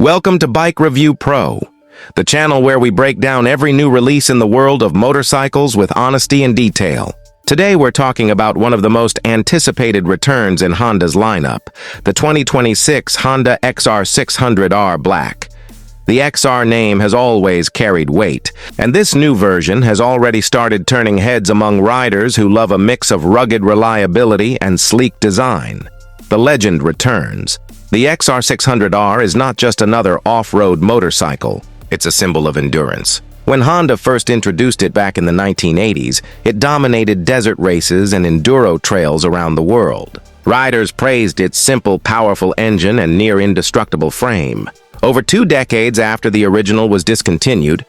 Welcome to Bike Review Pro, the channel where we break down every new release in the world of motorcycles with honesty and detail. Today we're talking about one of the most anticipated returns in Honda's lineup, the 2026 Honda XR600R Black. The XR name has always carried weight, and this new version has already started turning heads among riders who love a mix of rugged reliability and sleek design. The legend returns. The XR600R is not just another off-road motorcycle, it's a symbol of endurance. When Honda first introduced it back in the 1980s, it dominated desert races and enduro trails around the world. Riders praised its simple, powerful engine and near-indestructible frame. Over 2 decades after the original was discontinued,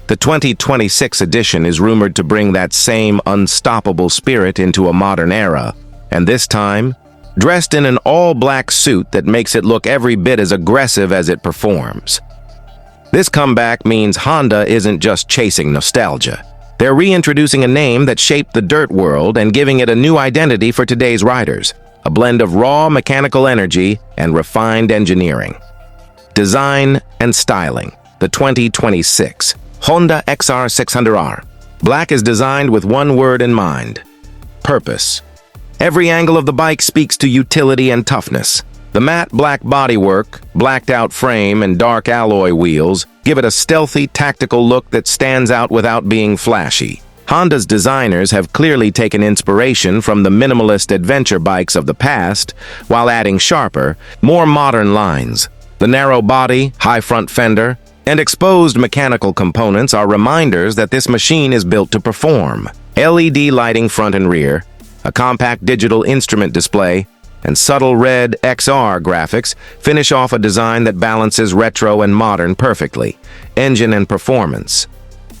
the 2026 edition is rumored to bring that same unstoppable spirit into a modern era, and this time, dressed in an all-black suit that makes it look every bit as aggressive as it performs. This comeback means Honda isn't just chasing nostalgia. They're reintroducing a name that shaped the dirt world and giving it a new identity for today's riders, a blend of raw mechanical energy and refined engineering. Design and styling. The 2026 Honda XR600R. Black is designed with one word in mind: purpose. Every angle of the bike speaks to utility and toughness. The matte black bodywork, blacked-out frame, and dark alloy wheels give it a stealthy, tactical look that stands out without being flashy. Honda's designers have clearly taken inspiration from the minimalist adventure bikes of the past, while adding sharper, more modern lines. The narrow body, high front fender, and exposed mechanical components are reminders that this machine is built to perform. LED lighting front and rear, a compact digital instrument display, and subtle red XR graphics finish off a design that balances retro and modern perfectly. Engine and performance.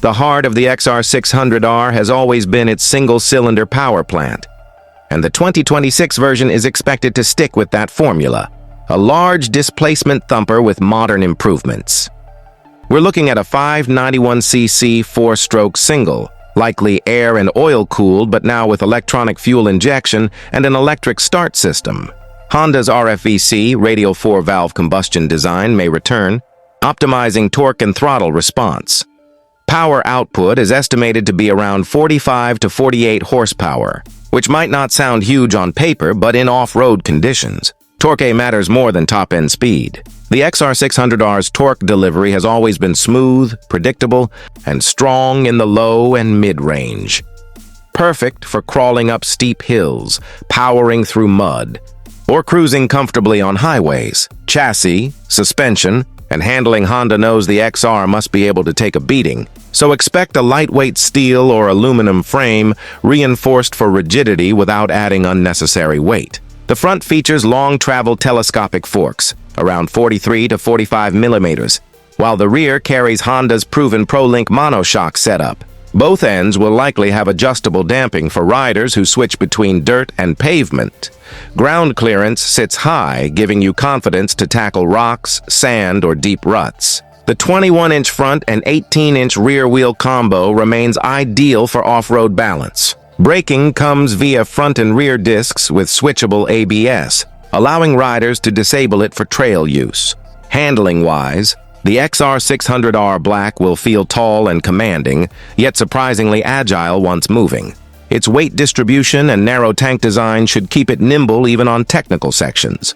The heart of the XR600R has always been its single-cylinder power plant, and the 2026 version is expected to stick with that formula. A large displacement thumper with modern improvements. We're looking at a 591cc 4-stroke single, likely air and oil-cooled, but now with electronic fuel injection and an electric start system. Honda's RFVC, radial 4-valve combustion design, may return, optimizing torque and throttle response. Power output is estimated to be around 45 to 48 horsepower, which might not sound huge on paper, but in off-road conditions, torque matters more than top-end speed. The XR600R's torque delivery has always been smooth, predictable, and strong in the low and mid-range. Perfect for crawling up steep hills, powering through mud, or cruising comfortably on highways. Chassis, suspension, and handling. Honda knows the XR must be able to take a beating, so expect a lightweight steel or aluminum frame reinforced for rigidity without adding unnecessary weight. The front features long travel telescopic forks, around 43 to 45 millimeters, while the rear carries Honda's proven ProLink monoshock setup. Both ends will likely have adjustable damping for riders who switch between dirt and pavement. Ground clearance sits high, giving you confidence to tackle rocks, sand, or deep ruts. The 21-inch front and 18-inch rear wheel combo remains ideal for off-road balance. Braking comes via front and rear discs with switchable ABS, allowing riders to disable it for trail use. Handling-wise, the XR600R Black will feel tall and commanding, yet surprisingly agile once moving. Its weight distribution and narrow tank design should keep it nimble even on technical sections.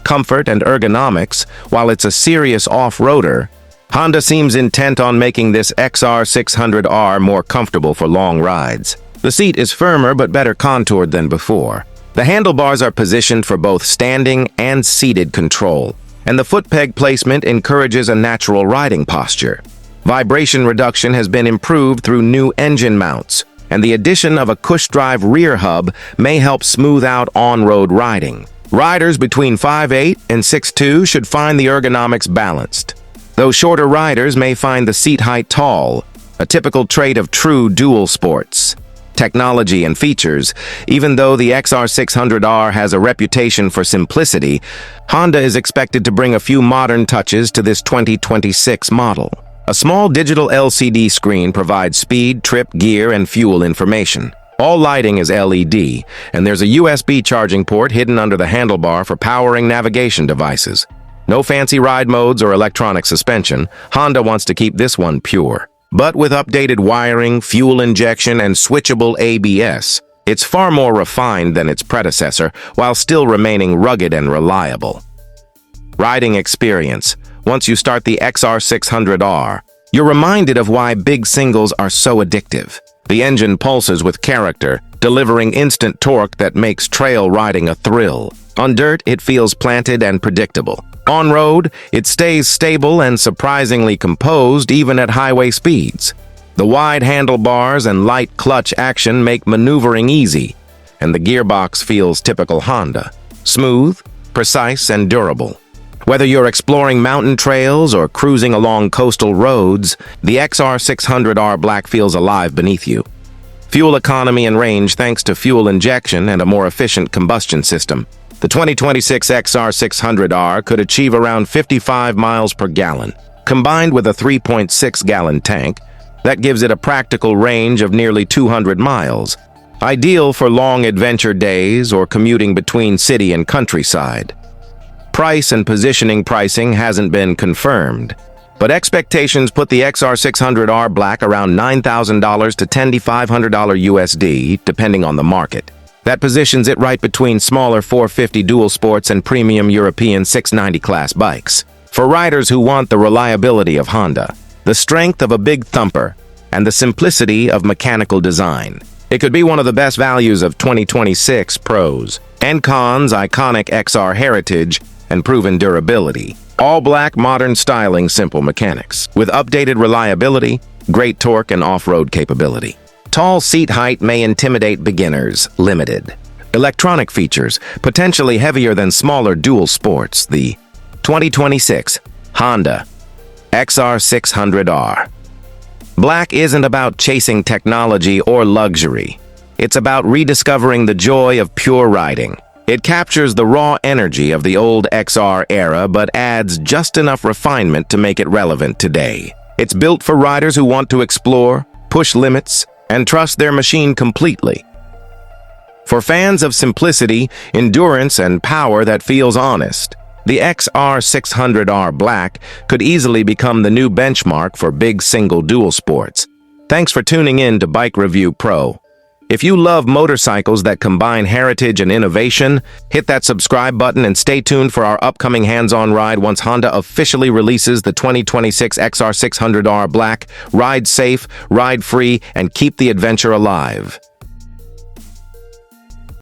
Comfort and ergonomics. While it's a serious off-roader, Honda seems intent on making this XR600R more comfortable for long rides. The seat is firmer but better contoured than before. The handlebars are positioned for both standing and seated control, and the foot peg placement encourages a natural riding posture. Vibration reduction has been improved through new engine mounts, and the addition of a cush-drive rear hub may help smooth out on-road riding. Riders between 5'8" and 6'2" should find the ergonomics balanced, though shorter riders may find the seat height tall, a typical trait of true dual sports. Technology and features. Even though the XR600R has a reputation for simplicity, Honda is expected to bring a few modern touches to this 2026 model. A small digital LCD screen provides speed, trip, gear, and fuel information. All lighting is LED, and there's a USB charging port hidden under the handlebar for powering navigation devices. No fancy ride modes or electronic suspension. Honda wants to keep this one pure. But with updated wiring, fuel injection, and switchable ABS, it's far more refined than its predecessor, while still remaining rugged and reliable. Riding experience. Once you start the XR600R, you're reminded of why big singles are so addictive. The engine pulses with character, delivering instant torque that makes trail riding a thrill. On dirt, it feels planted and predictable. On road, it stays stable and surprisingly composed even at highway speeds. The wide handlebars and light clutch action make maneuvering easy, and the gearbox feels typical Honda. Smooth, precise, and durable. Whether you're exploring mountain trails or cruising along coastal roads, the XR600R Black feels alive beneath you. Fuel economy and range thanks to fuel injection and a more efficient combustion system. The 2026 XR600R could achieve around 55 miles per gallon. Combined with a 3.6-gallon tank, that gives it a practical range of nearly 200 miles. Ideal for long adventure days or commuting between city and countryside. Price and pricing hasn't been confirmed, but expectations put the XR600R Black around $9,000 to $10,500 USD, depending on the market. That positions it right between smaller 450 dual sports and premium European 690 class bikes. For riders who want the reliability of Honda, the strength of a big thumper, and the simplicity of mechanical design, it could be one of the best values of 2026. Pros and cons: iconic XR heritage and proven durability. All black, modern styling, simple mechanics. With updated reliability, great torque, and off-road capability. Tall seat height may intimidate beginners. Limited. Electronic features, potentially heavier than smaller dual sports. The 2026 Honda XR600R. Black isn't about chasing technology or luxury. It's about rediscovering the joy of pure riding. It captures the raw energy of the old XR era, but adds just enough refinement to make it relevant today. It's built for riders who want to explore, push limits, and trust their machine completely. For fans of simplicity, endurance, and power that feels honest, the XR600R Black could easily become the new benchmark for big single dual sports. Thanks for tuning in to Bike Review Pro. If you love motorcycles that combine heritage and innovation, hit that subscribe button and stay tuned for our upcoming hands-on ride once Honda officially releases the 2026 XR600R Black. Ride safe, ride free, and keep the adventure alive.